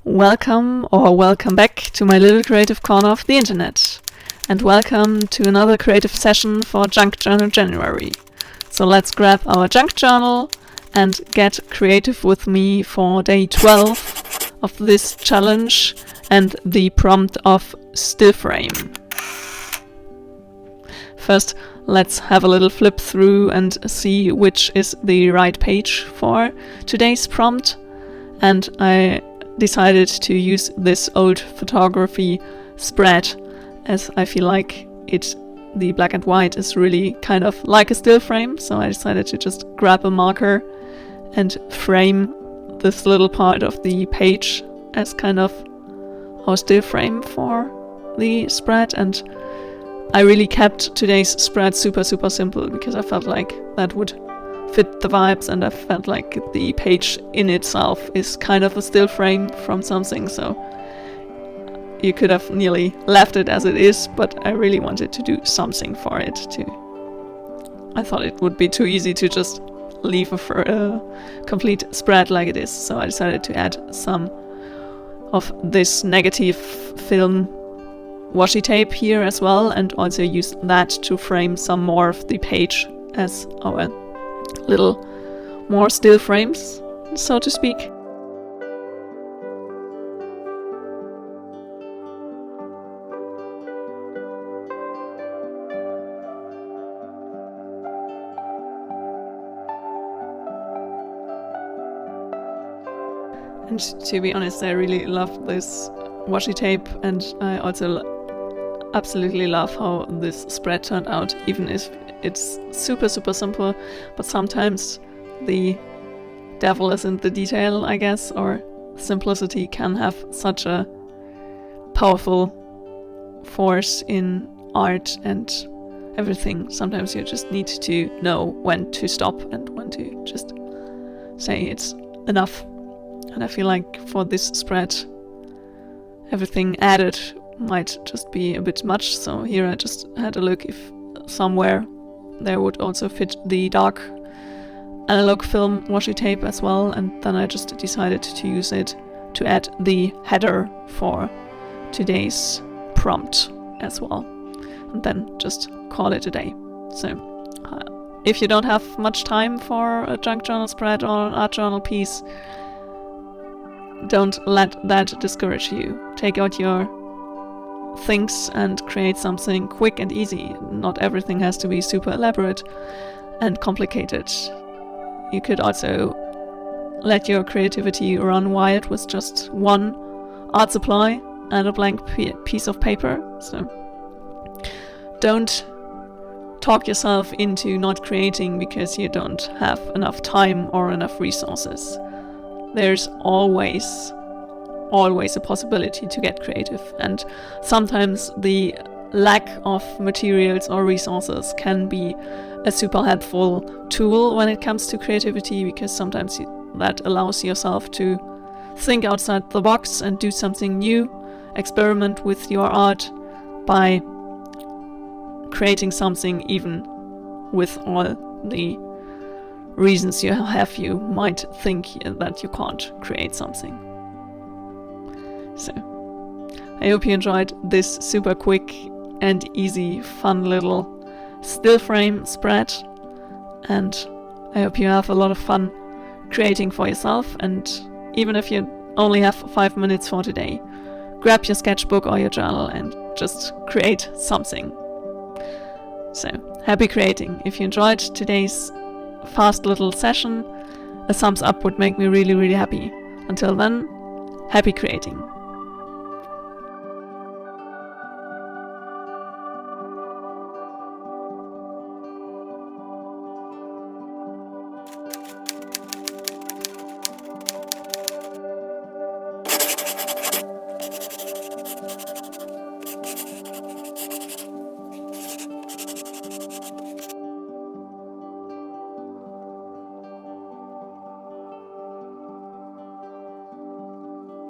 Welcome or welcome back to my little creative corner of the internet. And welcome to another creative session for Junk Journal January. So let's grab our junk journal and get creative with me for day 12 of this challenge and the prompt of Stillframe. First, let's have a little flip through and see which is the right page for today's prompt. And I decided to use this old photography spread, as I feel like the black and white is really kind of like a still frame. So I decided to just grab a marker and frame this little part of the page as kind of our still frame for the spread. And I really kept today's spread super simple because I felt like that would fit the vibes, and I felt like the page in itself is kind of a still frame from something, so you could have nearly left it as it is, but I really wanted to do something for it too. I thought it would be too easy to just leave a complete spread like it is, so I decided to add some of this negative film washi tape here as well, and also use that to frame some more of the page as our little more still frames, so to speak. And to be honest, I really love this washi tape, and I also absolutely love how this spread turned out, even if it's super simple, but sometimes the devil is in the detail, I guess, or simplicity can have such a powerful force in art and everything. Sometimes you just need to know when to stop and when to just say it's enough. And I feel like for this spread, everything added might just be a bit much, so here I just had a look if somewhere there would also fit the dark analog film washi tape as well, and then I just decided to use it to add the header for today's prompt as well, and then just call it a day. So if you don't have much time for a junk journal spread or an art journal piece, don't let that discourage you. Take out your things and create something quick and easy. Not everything has to be super elaborate and complicated. You could also let your creativity run wild with just one art supply and a blank piece of paper. So don't talk yourself into not creating because you don't have enough time or enough resources. There's always a possibility to get creative, and sometimes the lack of materials or resources can be a super helpful tool when it comes to creativity, because sometimes that allows yourself to think outside the box and do something new, experiment with your art by creating something even with all the reasons you have. You might think that you can't create something. So, I hope you enjoyed this super quick and easy, fun little still frame spread, and I hope you have a lot of fun creating for yourself. And even if you only have 5 minutes for today, grab your sketchbook or your journal and just create something. So, happy creating. If you enjoyed today's fast little session, a thumbs up would make me really happy. Until then, happy creating.